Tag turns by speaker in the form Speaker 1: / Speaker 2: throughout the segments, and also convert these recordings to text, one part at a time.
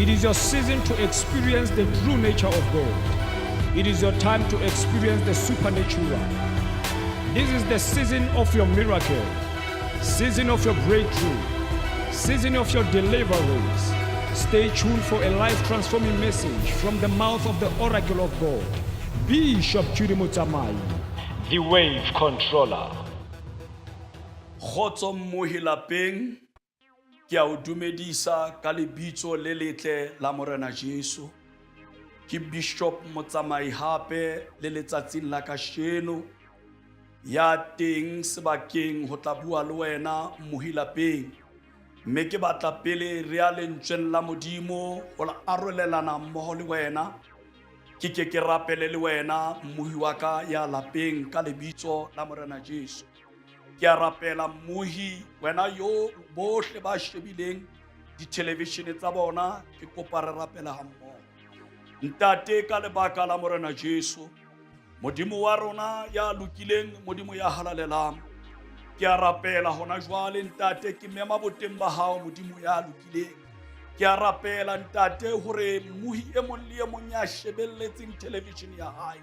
Speaker 1: It is your season to experience the true nature of God. It is your time to experience the supernatural. This is the season of your miracle, season of your breakthrough, season of your deliverance. Stay tuned for a life-transforming message from the mouth of the oracle of God, Bishop Judy Mutamai, the wave controller.
Speaker 2: Khotso mmohi lapeng, ke a o dumedisa ka lebitso le letle la Morena Jesu. Ke Bishop Motsamai hape le letsatsing la kasheno ya teng sebakeng ho tla bua le wena mmohi lapeng. Mme ke batla pele re a lentsweng la Modimo ho la arolelana mmoho le wena. Ke rapele le wena mmohi wa ka ya lapeng ka lebitso la Morena Jesu. Ke a rapela mmohi wena yo bohle ba shebileng di-television tsa bona, ke kopa re rapela hammoho. Ntate ka lebaka la Morena Jesu, Modimo wa rona ya lokileng, Modimo ya halalelang, ke a rapela hona jwale ntate ke mema boteng ba hao Modimo ya lokileng. Ke a rapela ntate hore mmohi e mong le e mong ya shebelletseng television ya hae,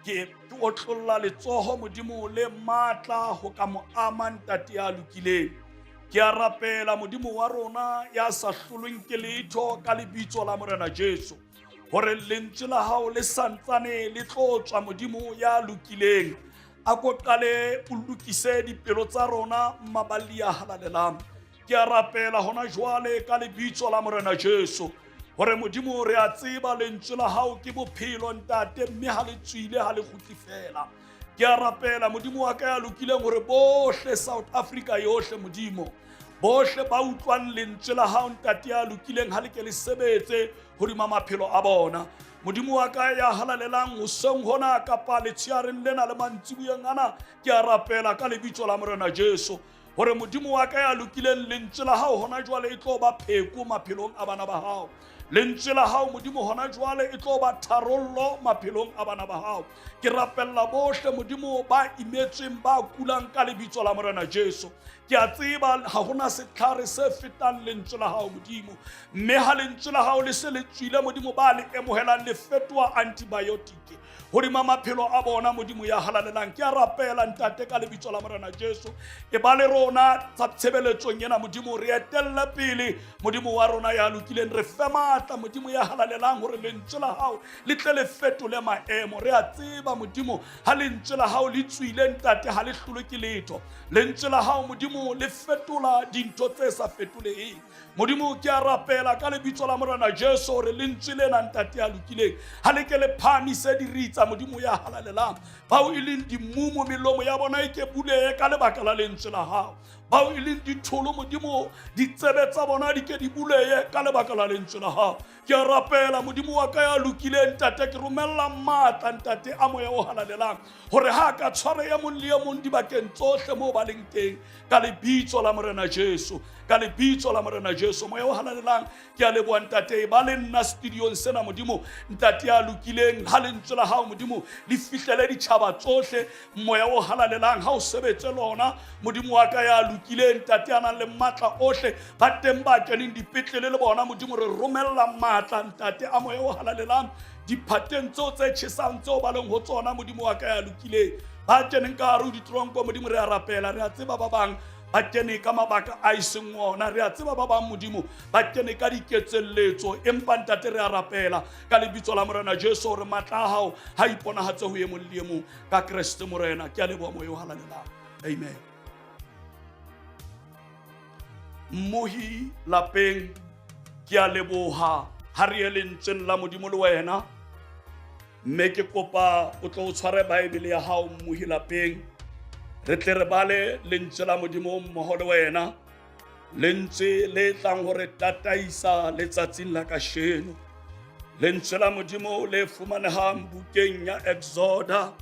Speaker 2: ke otlolla letsoho Modimo le matla ho ka mo ama ntate ya lokileng. Ke a rapela Modimo wa rona ya sa hlolweng ke letho ka lebitso la Morena Jesu, hore lentswe la hao le santsane le tlotswa Modimo ya lokileng. A ko qale o lokise dipelo tsa rona mabali a halalelang. Ke a rapela hona jwale ka lebitso la Morena Jesu, hore Modimo re a tseba lentswe la hao ke bophelo ntate, mme ha le tswile ha le kgutli fela. Ke a rapela Modimo wa ka ya lokileng hore bohle South Africa yohle Modimo, bohle ba utlwang lentswe la hao ntate ya lokileng ha le ke le sebetse hodima maphelo a bona. Modimo wa ka ya halalelang hoseng hona kapa letshehare lena le mantsibueng ana, ke a rapela ka lebitso la Morena Jesu, hore Modimo wa ka ya lokileng lentswe la hao hona jwale e tlo ba pheko maphelong a bana ba hao. Lentswe la hao Modimo hona jwale e tlo ba tharollo maphelong a bana ba hao. Ke rapella bohle Modimo ba imetsweng ba kulang ka lebitso la Morena Jesu. Ke a tseba ha hona setlhare se fetang lentswe la hao Modimo, mme ha lentswe la hao le se le tswile Modimo ba le emohelang le fetoa antibiotic hodima maphelo a bona Modimo ya halalelang. Ke a rapela ntate ka lebitso la Morena Jesu, e ba le rona tsa tshebeletsong ena Modimo re etella pele Modimo wa rona ya lokileng, re fe matla Modimo ya halalelang hore lentswe la hao le tle le fetole maemo. Re a tseba Modimo ha lentswe la hao le tswile ntate ha le hlolwe ke letho. Lentswe la hao Modimo le fetola dintho tse sa fetoleheng. Modimo ke a rapela ka lebitso la Morena Jesu hore lentswe lena ntate ya lokileng ha le ke le phamise diritsa Modimo ya halalelang, bao e leng dimumo melomo ya bona e ke bulehe ka lebaka la lentswe la hao, bao e leng ditholo Modimo ditsebe tsa bona di ke di bulehe ka lebaka la lentswe la hao. Ke a rapela Modimo wa ka ya lokileng ntate, ke romella matla ntate a moya o halalelang hore ha ka tshware ya mong le ya mong dibakeng tsohle moo ba leng teng ka lebitso la Morena Jesu, ka lebitso la Morena Jesu. Moya o halalelang ke a leboha ntate ba le nna studiong sena Modimo ntate ya lokileng, ha lentswe la hao Modimo le fihlele ditjhaba tsohle. Moya o halalelang ha o sebetse lona Modimo wa ka ya lokileng ntate a nang le matla ohle, ba teng ba keneng dipetlele le bona Modimo re romella matla ntate a moya o halalelang diphateng tseo tse tjhesang tseo ba leng ho tsona Modimo wa ka ya lokileng, ba keneng ka hare ho ditronko Modimo. Re a rapela, re a tseba ba bang ba kene ka mabaka a iseng ona, re a tseba ba bang Modimo ba kene ka diketselletso, empa ntate re a rapela ka lebitso la Morena Jesu hore matla a hao ha iponahatse ho e mong le e mong ka Kriste Morena. Ke a leboha moya o halalelang. Amen. Mmohi lapeng ke a leboha ha re lentsweng la Modimo le wena, mme ke kopa o tlo o tshware Baebele ya hao mmohi lapeng, re tle re bale lentswe la Modimo mmoho le wena, lentswe le tlang hore tataisa letsatsing la kasheno. Lentswe la Modimo le fumanehang bukeng ya Exoda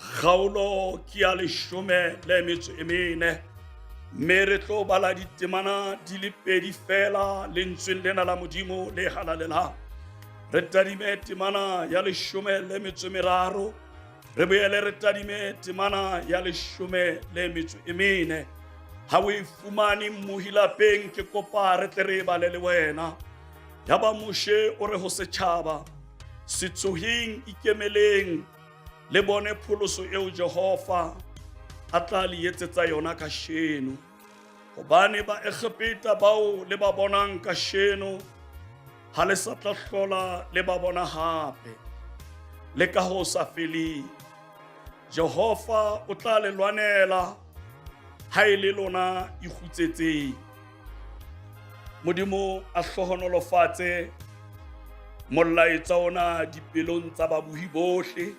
Speaker 2: kgaolo ke ya 14, mme re tlo bala ditemana di le 2 fela lentsweng lena la Modimo le halalelang. Re tadime temana ya 13, re boele re tadime temana ya 14. Ha o e fumane mmohi lapeng ke kopa re tle re bale le wena. ya ba Moshe o re ho setjhaba se tsoheng ikemeleng le bone pholoso eo Jehova a tla le etsetsa yona kasheno, hobane ba Egipeta bao le ba bonang kasheno ha le sa tla hlola le ba bona hape le ka ho sa feleng. Jehova o tla le lwanela ha e le lona ikgutsetseng. Modimo a hlohonolofatse molaetsa ona dipelong tsa babuhi bohle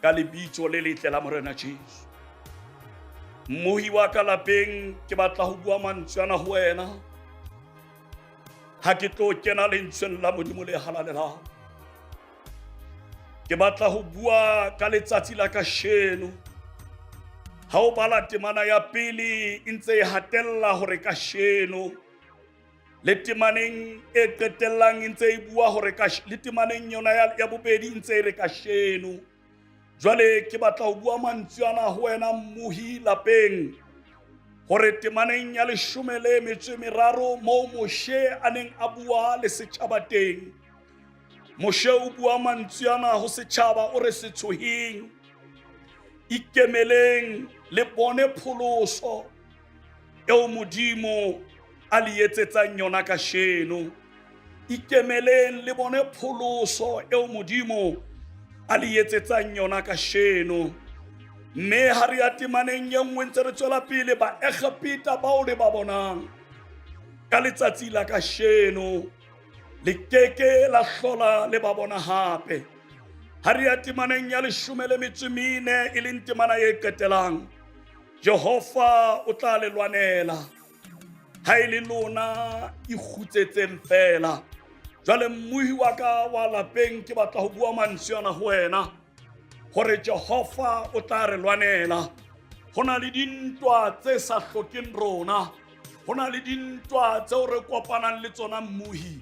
Speaker 2: ka lebitso le letle la Morena Jesu. Mmohi wa ka lapeng ke batla ho bua mantswe ana ho wena ha ke tlo kena lentsweng la Modimo le halalelang. Ke batla ho bua ka letsatsi la kasheno. Ha o bala temana ya pele e ntse e hatella hore kasheno, le temaneng e qetellang e ntse e bua hore le temaneng yona ya bobedi e ntse e re kasheno. Jwale ke batla ho bua mantswe ana ho wena mmohi lapeng hore temaneng ya 13 moo Moshe a neng a bua le setjhaba teng, Moshe o bua mantswe ana ho setjhaba o re se tshoheng, ikemeleng le bone pholoso eo Modimo a le etsetsang yona kasheno. Ikemeleng le bone pholoso eo Modimo a le etsetsang yona kasheno. Mme ha re ya temaneng ye nngwe ntse re tswela pele ba Egipeta bao le ba bonang ka letsatsi la kasheno le keke la hlola le ba bona hape. Ha re ya temaneng ya 14 e leng temana e qetelang, Jehova o tla le lwanela ha e le lona ikgutsetseng fela. Jwale mmuhi wa ka wa lapeng ke batla ho bua mantswe ana ho wena hore Jehova o tla re lwanela. Hona le dintwa tse sa hlokeng rona, hona le dintwa tseo re kopanang le tsona mmuhi,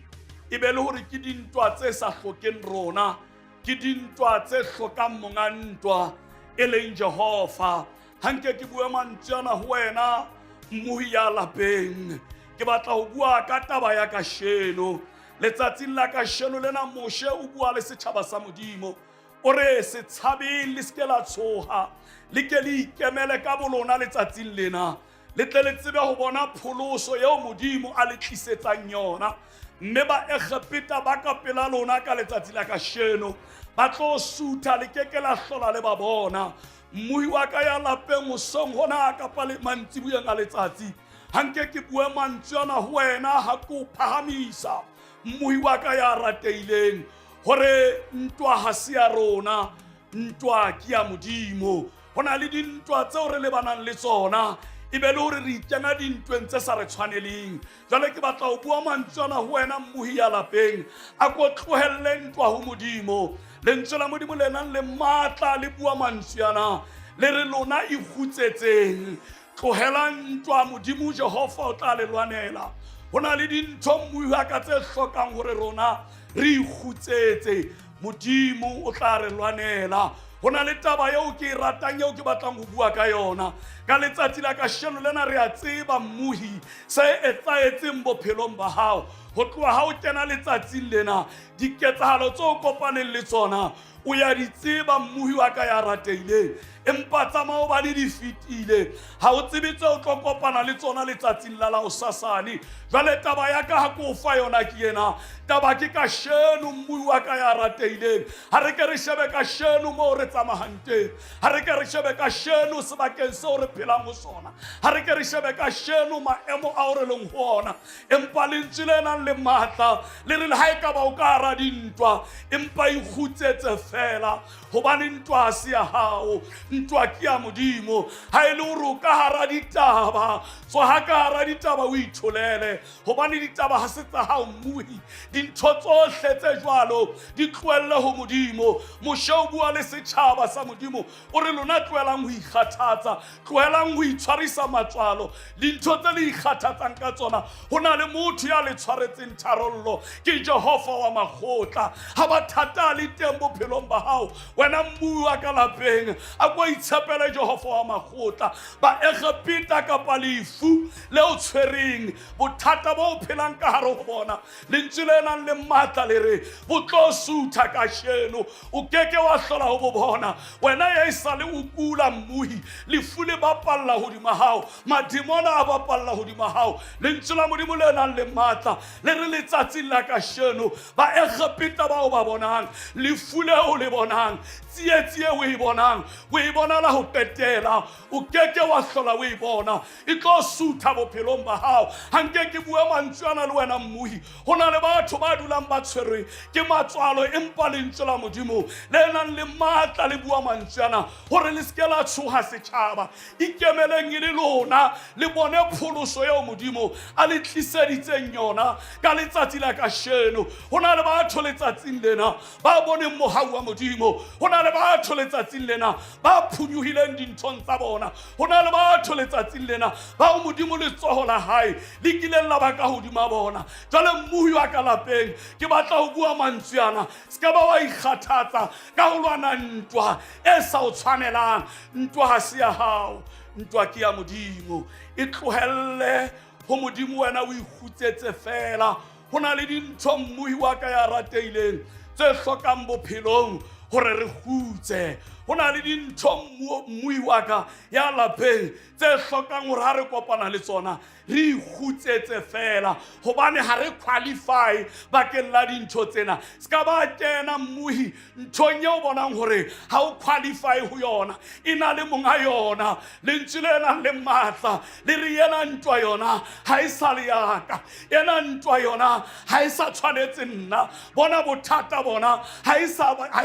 Speaker 2: e be le hore ke dintwa tse sa hlokeng rona, ke dintwa tse hlokang monga ntwa e leng Jehova. Hanke ke bua mantswe ana ho wena mmuhi ya lapeng, ke batla ho bua ka taba ya kasheno. Letsatsing la kasheno lena Moshe o bua le setjhaba sa Modimo, o re se tshabeng le ske la tshoha, le ke le ikemele ka bolona letsatsing lena, le tle le tsebe ho bona pholoso eo Modimo a le tlisetsang yona. Mme ba Egipeta ba ka pela lona ka letsatsi la kasheno ba tlo sutha, le keke la hlola le ba bona. Mmuhi wa ka ya lapeng mosong hona ka pale mantsibueng a letsatsi, hanke ke bue mantswe ana ho wena ha ke o phahamisa mmuhi wa ka ya rateileng, hore ntwa ha se ya rona, ntwa ke ya Modimo. Hona le dintwa tseo re lebanang le tsona, e be le hore re ikena dintweng tse sa re tshwaneleng. Jwale ke batla ho bua mantswe ana ho wena mmuhi ya lapeng, a ko tlohelle ntwa ho Modimo. Lentswe la Modimo le nang le matla le bua mantswe ana, le re lona ikgutsetseng, tlohelang ntwa, Modimo Jehova o tla le lwanela. Hona le dintho mmuhi wa ka tse hlokang hore rona re ikgutsetse, Modimo o tla re lwanela. Hona le taba eo ke ratang eo ke batlang ho bua ka yona ka letsatsi la kasheno lena. Re a tseba mmuhi se etsahetseng bophelong ba hao ho tloha ha o kena letsatsing lena, diketsahalo tse o kopaneng le tsona o ya di tseba mmuhi wa ka ya rateileng, empa tsamao ba di fitile, ha o tsebe tse o tlo kopana le tsona letsatsing la hosasane. Jwale taba ya ka ha ke o fa yona ke ena, taba ke kasheno mmuhi wa ka ya rateileng. Ha re ke re shebe kasheno mo re tsamayang teng, ha re ke re shebe kasheno sebakeng seo re phelang ho sona, ha re ke re shebe kasheno maemo ao re leng ho ona. Empa lentswe le nang le matla le re ha e ka ba o ka hara dintwa, empa ikgutsetse fela, hobane ntwa ha se ya hao, ntwa ke ya Modimo. Ha e le hore o ka hara ditaba, so ha ka hara ditaba o itholele, hobane ditaba ha se tsa hao mmuhi. Dintho tsohle tse jwalo di tlohelle ho Modimo. Moshe o bua le setjhaba sa Modimo, o re lona tlohelang ho ikgathatsa, tlohelang ho itshwarisa matswalo, dintho tse le ikgathatsang ka tsona. Hona le motho ya le tshwaretseng tharollo, ke Jehova wa makgotla. Ha ba thata le teng bophelong ba hao, wena mmu wa ka lapeng a ko itshepele Jehova wa makgotla ba Egipeta kapa lefu le o tshwereng bothata bo o phelang ka hare ho bona lentswe le nang le matla le re bo tlo sutha kasheno o keke wa hlola ho bo bona wena ya isale o kula mmuhi lefu le bapalla hodima hao madimona a bapalla hodima hao lentswe la Modimo le nang le matla le re letsatsi la kasheno ba Egipeta ba o ba bonang lefu le o le bonang tsietsie o e bonang o e bona la ho petela o keke wa hlola o e bona e tlo sutha bophelong ba hao hanke ke bua mantswana le wena mmuhi hona le batho ba dulang ba tshwerwe ke matswalo empa lentswe la Modimo le nang le matla le bua mantswana hore le ske la tshoha setjhaba ikemeleng le lona le bone pholoso eo Modimo a le tliseditseng yona ka letsatsi la kasheno hona le batho letsatsing lena ba bone mohau wa Modimo hona le batho letsatsing lena ba phunyuhileng dinthong tsa bona hona le batho letsatsing lena ba o Modimo le tsoho la hae le kileng la ba ka hodima bona jwale mmuhi wa ka lapeng ke batla ho bua mantsweana ska ba wa ikgathatsa ka ho lwana ntwa e sa o tshwanelang ntwa ha se ya hao ntwa ke ya Modimo e tlohelle ho Modimo wena o ikhutsetse fela hona le dintho mmuhi wa ka ya rateileng tse hlokang bophelong hore re khutse hona le dintho mmuhi wa ka ya lapeng tse hlokang hore ha re kopana le tsona re ikhutsetse fela hobane ha re qualify bakeng la dintho tsena ska ba kena mmuhi nthong eo bonang hore ha o qualify ho yona ina le monga yona lentswe le nang le matla le re yena ntwa yona ha e sa le yaka yena ntwa yona ha e sa tshwanetse nna bona bothata bona ha e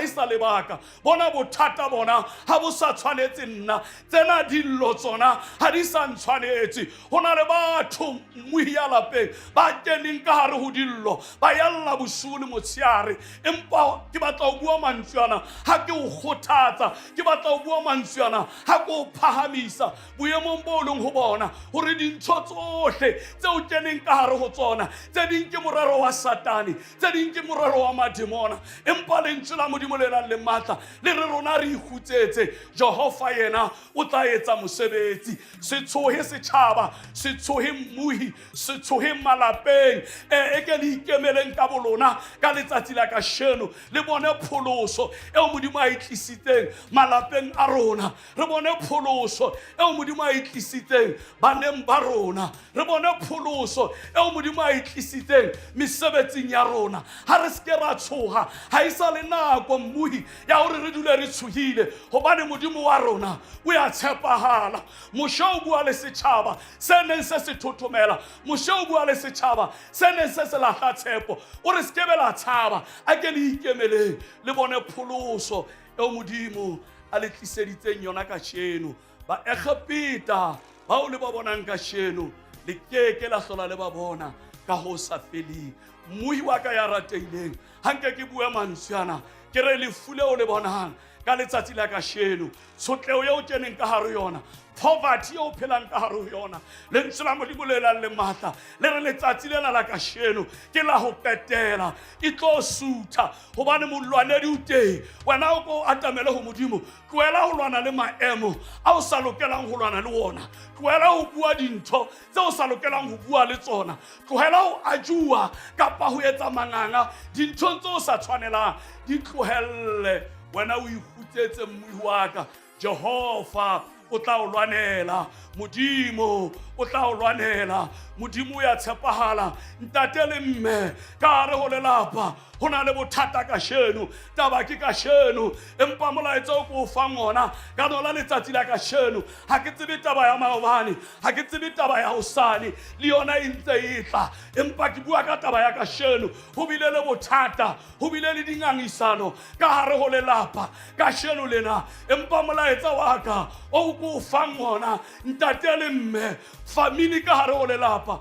Speaker 2: sa le baka bona bothata bona ha bo sa tshwanetse nna tsena dillo tsona ha di sa ntshwanetse hona le batho mmuhi ya lapeng ba keneng ka hare ho dillo ba yalla bosiu le motsheare empa ke batla ho bua mantsweana ha ke o kgothatsa ke batla ho bua mantsweana ha ke o phahamisa boemong bo leng ho bona hore dintho tsohle tse o keneng ka hare ho tsona tse ding ke morero wa satane tse ding ke morero wa madimona empa lentswe la Modimo le nang le matla le re rona re ikhutsetse Jehova yena o tla etsa mosebetsi se tshohe setjhaba se tshohe mmuhi se tshohe malapeng e ke le ikemeleng ka bolona ka letsatsi la kasheno le bone pholoso eo Modimo a itlisitseng malapeng a rona re bone pholoso eo Modimo a itlisitseng baneng ba rona re bone pholoso eo Modimo a itlisitseng mesebetsing ya rona ha re ske ra tshoha ha isa le nako mmuhi ya hore re dule re tshohile hobane Modimo wa rona o ya tshepahala mosha o bua le setjhaba se neng se se thothomela mosha o bua le setjhaba se neng se se lahla tshepo o re skebe la tshaba a ke le ikemeleng le bone pholoso eo Modimo a le tliseditseng yona ka tsheno ba Egipeta ba o le ba bonang ka tsheno le keke la hlola le ba bona ka ho sa feleng mmuhi wa ka ya rateileng hanke ke bua mantsweana ke re le fule o le bonang ka letsatsi la kasheno tshotleo eo keneng ka hare yona poverty eo phelang ka hare ho yona lentswe la Modimo le nang le matla le re letsatsi lena la kasheno ke la ho petela e tlo sutha hobane molwanedi o teng wena o ko atamele ho Modimo tlohela ho lwana le maemo a o sa lokelang ho lwana le wona tlohela ho bua dintho tse o sa lokelang ho bua le tsona tlohela ho ajua kapa ho etsa manganga dintho tse o sa tshwanelang di tlohelle wena o ikhutsetse mmuhi wa ka Jehova o tla o lwanela Modimo o tla o lwanela Modimo ya tshepahala ntate le mme ka hare ho lelapa hona le bothata kasheno taba ke kasheno empa molaetsa o ko fang ona ka nola letsatsi la kasheno ha ke tsebe taba ya maobane ha ke tsebe taba ya hosane le yona e ntse e tla empa ke bua ka taba ya kasheno ho bile le bothata ho bile le dingangisano ka hare ho lelapa kasheno lena empa molaetsa wa ka o ko fang ona ntate le mme family ka hare ho lelapa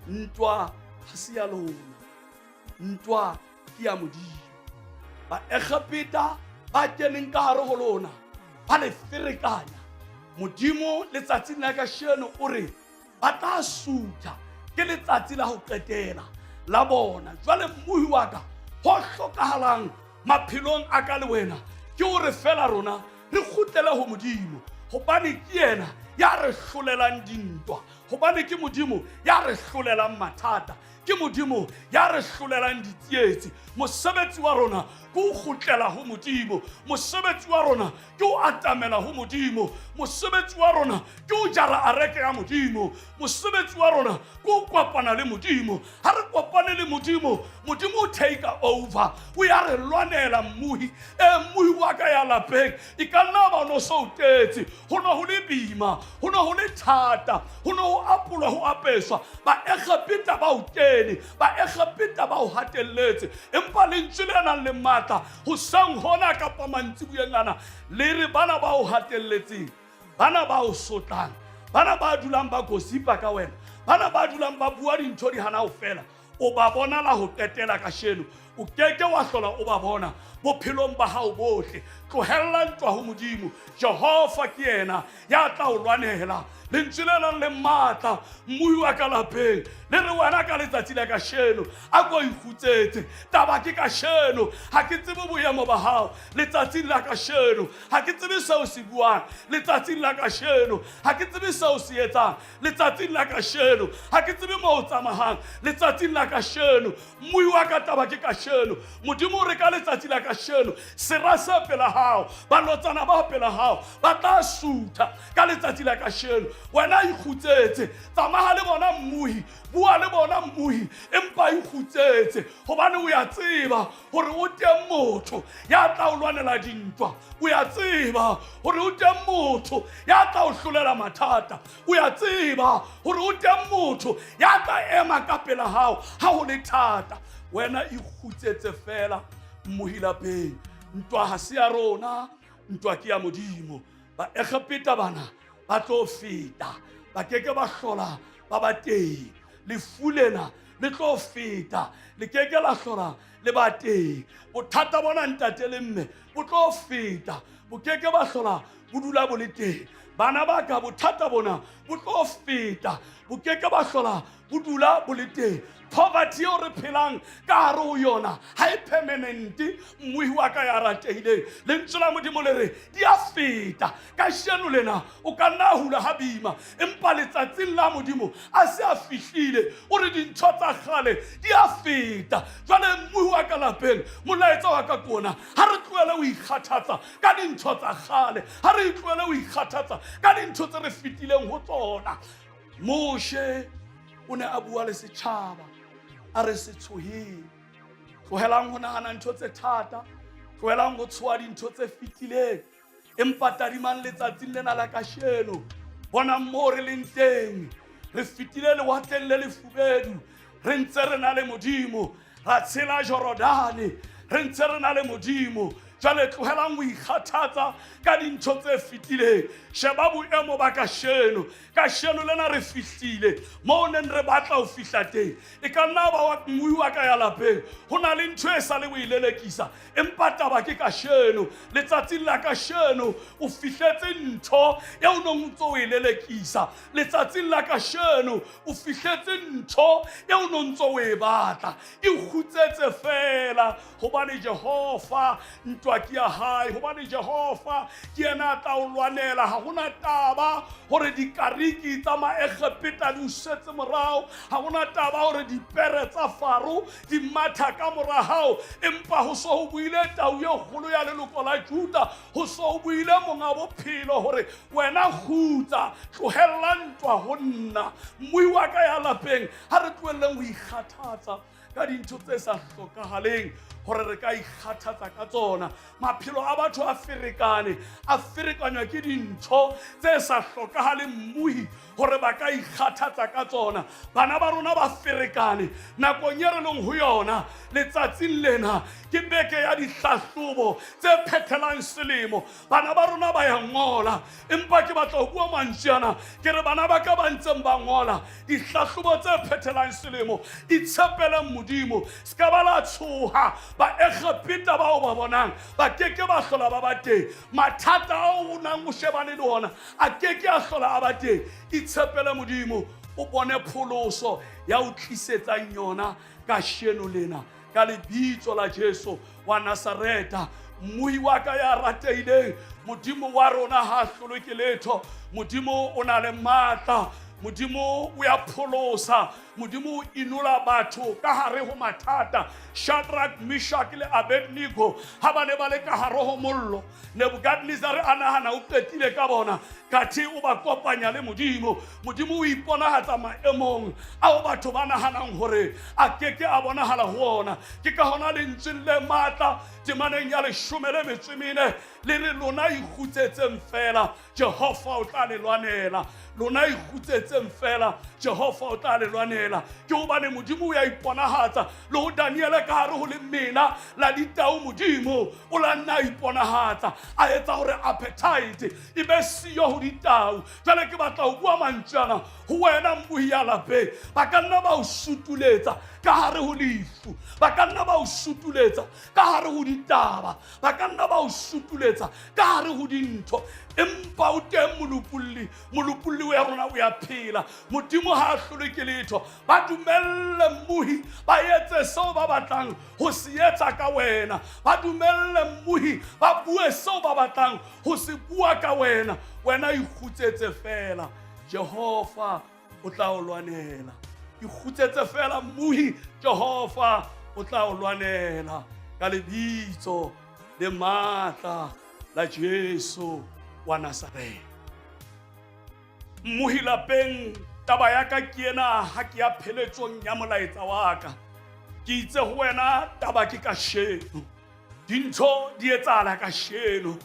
Speaker 2: ntwa ha se ya lona ntwa ke ya Modimo ba Egipeta ba keneng ka hare ho lona ba le ferekanya Modimo letsatsi la kasheno o re ba tla sutha ke letsatsi la ho qetela la bona jwale mmuhi wa ka ho hlokahalang maphelong a ka le wena ke hore fela rona re kgutlele ho Modimo hobane ke yena ya re hlolelang dintwa, hobane ke Modimo ya re hlolelang mathata, ke Modimo ya re hlolelang ditsietsi. Mosebetsi wa rona ke ho kgutlela ho Modimo, mosebetsi wa rona ke ho atamela ho Modimo, mosebetsi wa rona ke ho jara areke ya Modimo, mosebetsi wa rona ke ho kopana le Modimo. Ha re kopane le Modimo, Modimo o take over, o ya re lwanela mmuhi mmuhi wa ka ya lapeng e ka nna ba no so tetse, ho no ho le bima, ho no ho le thata, ho no ho apolwa ho apeswa, ba Egipta ba o kene, ba Egipta ba o hatelletse, empa lentswe le nang le matla ho sang hona kapa mantsibueng ana le re bana ba o hatelletseng, bana ba o sotlang, bana ba dulang ba gosipa ka wena, bana ba dulang ba bua dintho di hana ho fela, o ba bona la ho qetela ka sheno, o keke wa hlola o ba bona bophelong ba hao bohle. Tlohella ntwa ho Modimo, Jehova ke yena ya tla o lwanela. Lentswe le nang le matla mmuhi wa ka lapeng le re wena ka letsatsi la kasheno a ko ikhutsetse, taba ke kasheno ha ke tsebe boemo ba hao, letsatsi la kasheno ha ke tsebe seo se buang, letsatsi la kasheno ha ke tsebe seo se etsang, letsatsi la kasheno ha ke tsebe mo o tsamayang, letsatsi la kasheno mmuhi wa ka taba ke kasheno. Modimo re ka letsatsi la kasheno sera se pela hao, ba lotsana ba pela hao ba tla sutha ka letsatsi la kasheno. Wena ikhutsetse, tsamaya le bona mmuhi, bua le bona mmuhi, empa ikhutsetse hobane o ya tseba hore o teng motho ya tla o lwanela dintwa, o ya tseba hore o teng motho ya tla o hlolela mathata, o ya tseba hore o teng motho ya tla ema ka pela hao ha ho le thata. Wena ikhutsetse fela mmuhi lapeng, ntwa ha se ya rona, ntwa ke ya Modimo. Ba Egipta bana ba tlo feta, ba keke ba hlola ba ba teng, lefu lena le tlo feta, le keke la hlola le ba teng, bothata bona ntate le mme bo tlo feta, bo keke ba hlola bo dula bo le teng. Bana ba ka bothata bona bo tlo feta, bo keke ba hlola bo dula bo le teng. Poverty o re phelang ka hare ho yona ha e permanent, mmuhi wa ka ya ratehileng, lentswe la Modimo le re di a feta. Ka sheno lena o ka nna hula ha bima, empa letsatsing la Modimo a se a fihlile, o re dintho tsa kgale di a feta. Jwale mmuhi wa ka lapeng, molaetsa wa ka kona, ha re tlohele ho ikgathatsa ka dintho tsa kgale, ha re tlohele ho ikgathatsa ka dintho tse re fitileng ho tsona. Moshe o ne a bua le setjhaba a re se tshohile, tlohelang ho nahana ntho tse thata, tlohelang ho tshoha dintho tse fitileng, empa tadimang letsatsing lena la kasheno, bona moo re leng teng, re fitile lewatleng le lefubedu, re ntse re na le Modimo, ra tshela Jorodane, re ntse re na le Modimo. Jwale tlohelang ho ikgathatsa ka dintho tse fitileng, sheba boemo ba kasheno. Kasheno lena re fihlile moo neng re batla ho fihla teng. E ka nna ba wa mmuhi wa ka ya lapeng ho na le ntho e sa le o ilelekisa, empa taba ke kasheno, letsatsing la kasheno o fihletse ntho eo nong ntso o ilelekisa, letsatsing la kasheno o fihletse ntho eo nong ntso o e batla. Ikhutsetse fela hobane Jehova ntwa ke ya hae, hobane Jehova ke yena a tla o lwanela. Ha hona taba hore dikariki tsa Maegipta di o setse morao, ha hona taba hore dipere tsa Faro di matha ka mora hao, empa ho so ho buile tau e kgolo ya leloko la Juda, ho so ho buile monga bophelo hore wena kgutsa, tlohella ntwa ho nna. Mmuhi wa ka ya lapeng, ha re tlohelleng ho ikgathatsa ka dintho tse sa hlokahaleng hore re ka ikgathatsa ka tsona. Maphelo a batho a ferekane, a ferekanywa ke dintho tse sa hlokahaleng mmuhi hore ba ka ikgathatsa ka tsona. Bana ba rona ba ferekane nakong e re leng ho yona, letsatsing lena ke beke ya dihlahlobo tse phethelang selemo. Bana ba rona ba ya ngola, empa ke batla ho bua mantswe ana, ke re bana ba ka ba ntseng ba ngola dihlahlobo tse phethelang selemo, itshepele Modimo, ska ba la tshoha. Ba Egipta ba o ba bonang ba keke ba hlola ba ba teng, mathata ao o nang o shebane le ona a keke a hlola a ba teng. Itshepele Modimo, o bone pholoso ya o tlisetsang yona kasheno lena ka lebitso la Jesu wa Nazareta. Mmuhi wa ka ya ratehileng, Modimo wa rona ha hlolwe ke letho, Modimo o na le matla, Modimo o ya pholosa, Modimo o inola batho ka hare ho mathata. Shadrach, Meshach le Abednego ha ba ne ba le ka hare ho mollo, Nebukadnezar a nahana o qetile ka bona, kathe o ba kopanya le Modimo. Modimo o iponahatsa maemong ao batho ba nahanang hore a keke a bonahala ho ona. Ke ka hona lentsweng le matla temaneng ya 14 le re lona ikgutsetseng fela Jehova o tla le lwanela, lona ikgutsetseng fela Jehova o tla le lwanela. Ke hobane Modimo o ya iponahatsa le ho Daniel ka hare ho lemena la ditau. Modimo o la nna iponahatsa a etsa hore appetite e be siyo ho ditau. Jwale ke batla ho bua mantsana ho wena mmuhi ya lapeng, ba ka nna ba o sutuletsa ka hare ho lefu, ba ka nna ba o sutuletsa ka hare ho ditaba, ba ka nna ba o sutuletsa ka hare ho dintho, empa o teng molopolli wa rona o ya phela. Modimo ha a hlolwe ke letho, ba dumelle mmuhi ba etse seo ba batlang ho se etsa ka wena, ba dumelle mmuhi ba bue seo ba batlang ho se bua ka wena. Wena ikgutsetse fela, Jehova o tla o lwanela. Ikgutsetse fela mmuhi, Jehova o tla o lwanela ka lebitso le matla la Jesu wa Nazareth. Mmuhi lapeng, taba ya ka ke ena ha ke ya pheletsong ya molaetsa wa ka. Ke itse ho wena taba ke kasheno, dintho di etsahala kasheno.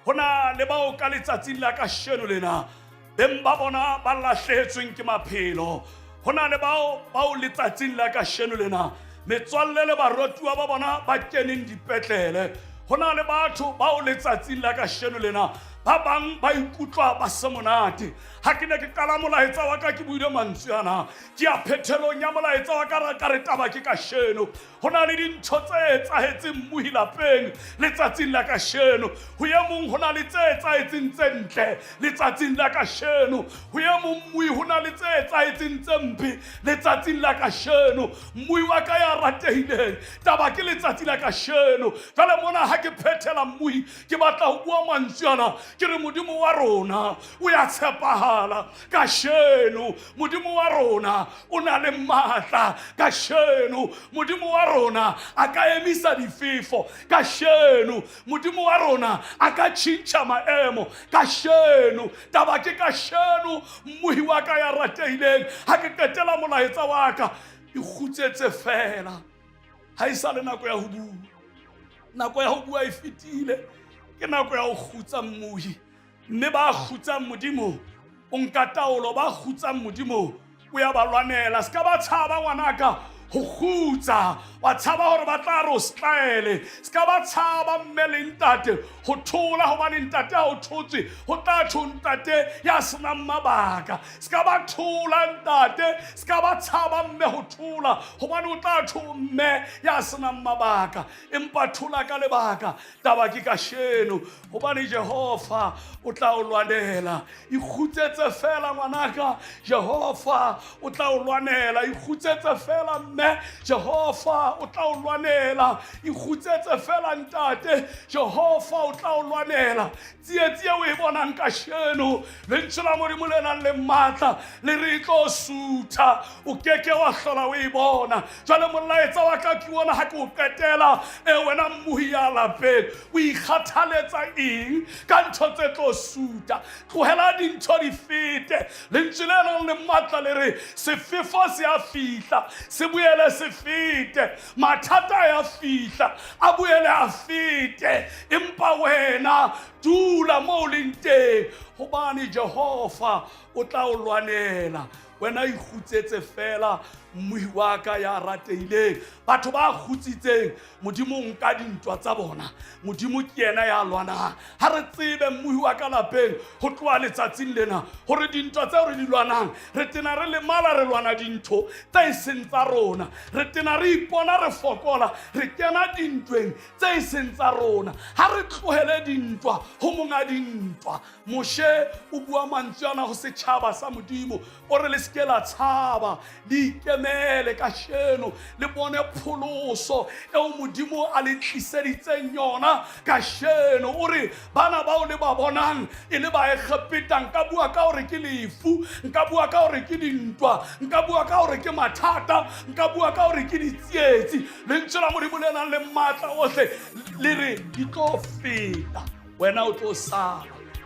Speaker 2: Hona le bao ka letsatsing la kasheno lena beng ba bona ba lahlehetsweng ke maphelo. Hona le bao letsatsing la kasheno lena metswalle le barotuwa ba bona ba keneng dipetlele. Hona le batho bao letsatsing la kasheno lena ba bang ba ikutlwa ba se monate. Ha ke ne ke qala molaetsa wa ka ke buile mantswe ana, ke a phethelong ya molaetsa wa ka re taba ke kasheno. Hona le dintho tse etsahetseng mmuhi lapeng letsatsing la kasheno. Ho ye mong hona le tse etsahetseng tse ntle letsatsing la kasheno, ho ye mong mmuhi hona le tse etsahetseng tse mpe letsatsing la kasheno. Mmuhi wa ka ya ratehileng, taba ke letsatsi la kasheno. Jwale mona ha ke phethela mmuhi, ke batla ho bua mantswe ana, ke re Modimo wa rona o ya tshepahala kasheno. Modimo wa rona o na le matla kasheno. Modimo wa rona a ka emisa difefo kasheno. Modimo wa rona a ka tjhentjha maemo kasheno. Taba ke kasheno mmuhi wa ka ya ratehileng. Ha ke qetela molaetsa wa ka, ikgutsetse fela. Ha e sa le nako ya ho bua, nako ya ho bua e fetile, ke nako ya ho kgutsa mmuhi. Mme ba kgutsang Modimo o nka taolo, ba kgutsang Modimo o ya ba lwanela. Ska ba tshaba ngwanaka ho kgutsa, wa tshaba hore ba tla re o style. Ska ba tshaba mme le ntate ho thola, hobane ntate ha o thotswe ho tla tjho ntate ya senang mabaka. Ska ba thola ntate, ska ba tshaba mme ho thola, hobane o tla tjho mme ya senang mabaka. Empa thola ka lebaka, taba ke kasheno, hobane Jehova o tla o lwanela. Ikgutsetse fela ngwanaka, Jehova o tla o lwanela. Ikgutsetse fela mme, Jehova o tla o lwanela. Ikgutsetse fela ntate, Jehova o tla o lwanela. Tsietsi eo e bonang kasheno, lentswe la Modimo le nang le matla le re tlo sutha, o keke wa hlola o e bona. Jwale molaetsa wa ka ke ona ha ke o qetela, wena mmuhi ya lapeng o ikgathaletsa eng ka ntho tse tlo sutha? Tlohela dintho di fete. Lentswe le nang le matla le re sefefo se a fihla, se boele se fete. Mathata ya fihla, a boele a fete. Empa wena dula mo leng teng, hobane Jehova o tla o lwanela. Wena ikgutsetse fela mmuhi wa ka ya ratehileng. Batho ba kgutsitseng, Modimo nka dintwa tsa bona, Modimo ke yena ya lwanang. Ha re tsebe mmuhi wa ka lapeng ho tloha letsatsing lena hore dintwa tseo re di lwanang, re tena re lemala re lwana dintho tse seng tsa rona, re tena re ipona re fokola, re kena dintweng tse seng tsa rona. Ha re tlohele dintwa ho monga dintwa. Moshe o bua mantswe ana ho setjhaba sa Modimo, o re le ske la tshaba, le ikeme emele kasheno le bone pholoso eo modimo a le tliseditseng yona kasheno o re bana bao le ba bonang e le ba e kgepetang ka bua ka hore ke lefu nka bua ka hore ke dintwa nka bua ka hore ke mathata nka bua ka hore ke ditsietsi lentswe la modimo le nang le matla ohle le re di tlo feta wena o tlo sala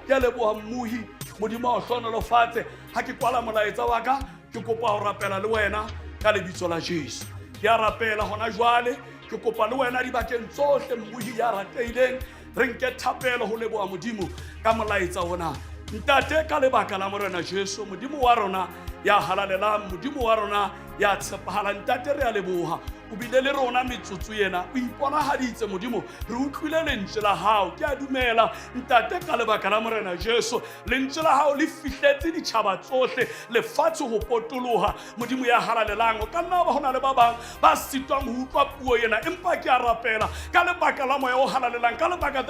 Speaker 2: ke a leboha mmuhi modimo wa hlonolofatse ha ke kwala molaetsa wa ka ke kopa ho rapela le wena ka lebitso la Jesu ke a rapela hona jwale ke kopa le wena dibakeng tsohle mmuhi ya rateileng re nke thapelo ho leboha modimo ka molaetsa ona ntate ka lebaka la morena Jesu modimo wa rona ya halalelang modimo wa rona ya tshepahala ntate re a leboha o bile le rona metsotso yena o iponahaditse modimo re utlwile lentswe la hao ke a dumela ntate ka lebaka la morena Jesu lentswe la hao le fihletse ditjhaba tsohle lefatshe ho potoloha modimo ya halalelang o ka nna ba hona le ba bang ba sitwang ho utlwa puo yena empa ke a rapela ka lebaka la moya o halalelang ka lebaka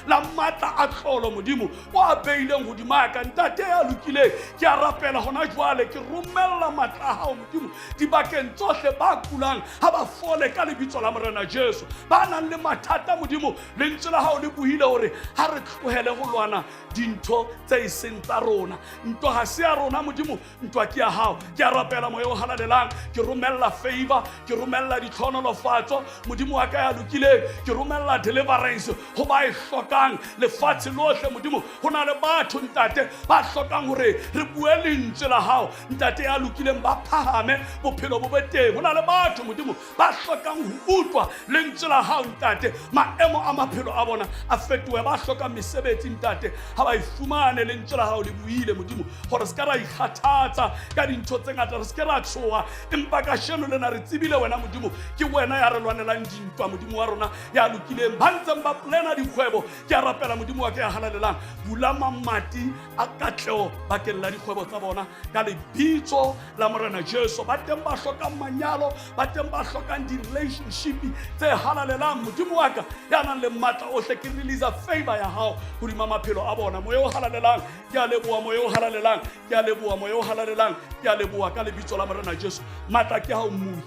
Speaker 2: la matla a tlolo modimo o a beileng hodima ka ntate ya lokileng ke a rapela hona jwale ke romella matla a hao modimo dibakeng tsohle ba kulang ha ba fole ka lebitso la morena Jesu ba nang le mathata modimo lentswe la hao le buhile hore ha re tlohele ho lwana dintho tse seng tsa rona ntwa ha se ya rona modimo ntwa ke ya hao ke a rapela moya o halalelang ke romella favor ke romella ditlhonolofatso modimo wa ka ya lokileng ke romella deliverance ho ba e hlokang lefatshe lohle modimo ho na le batho ntate ba hlokang hore re bue lentswe la hao ntate ya lokileng ba phahame bophelo bo beteng ho na le batho modimo ba hlokang ho utlwa lentswe la hao ntate maemo a maphelo a bona a fetohe ba hlokang mesebetsi ntate ha ba ifumane lentswe la hao le buile modimo hore se ka ra ikgathatsa ka dintho tse ngata re se ke ra tshoha empa ka sheno lena re tsebile wena modimo ke wena ya re lwanelang dintwa modimo wa rona ya lokileng ba ntseng ba plena dikgwebo ke a rapela modimo wa ke ya halalelang bula mamati a katleo bakeng la dikgwebo tsa bona ka lebitso la morena Jesu ba teng ba hlokang manyalo ba teng ba hlokang di-relationship tse halalelang modimo wa ka ya nang le matla ohle ke release favor ya hao hodima maphelo a bona moya o halalelang ke a leboha moya o halalelang ke a leboha moya o halalelang ke a leboha ka lebitso la morena Jesu matla ke hao mmuhi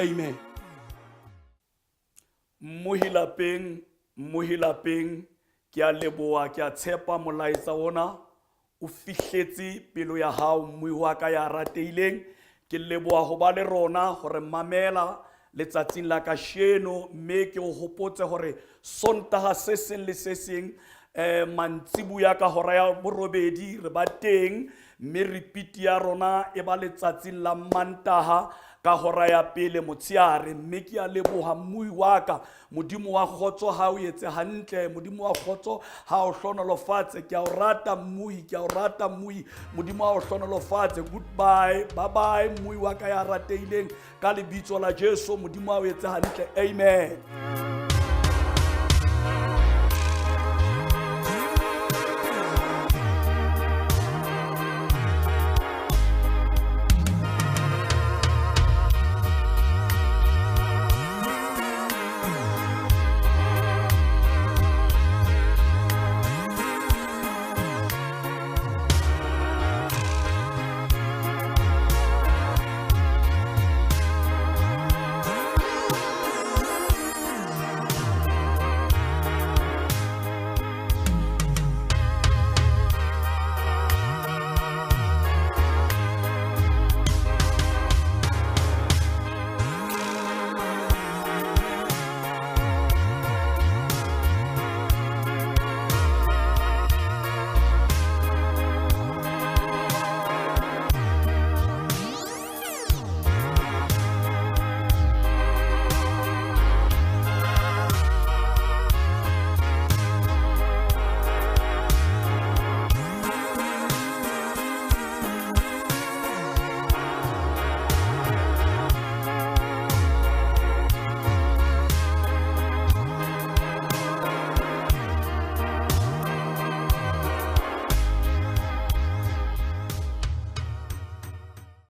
Speaker 2: amen mmuhi lapeng ke a leboha ke a tshepa molaetsa ona o fihletse pelo ya hao mmuhi wa ka ya rateileng ke leboha ho ba le rona hore mamela letsatsing la kasheno mme ke o hopotse hore sontaha se seng le se seng mantsibuya ka hora ya borobedi re ba teng mme repeat ya rona e ba letsatsing la mantaha ka hora ya pele motsheare mme ke a leboha mmuhi wa ka modimo wa kgotso ha o etse hantle modimo wa kgotso ha o hlonolofatse ke a o rata mmuhi ke a o rata mmuhi modimo wa o hlonolofatse goodbye bye bye mmuhi wa ka ya rateileng ka lebitso la Jesu modimo wa o etse hantle amen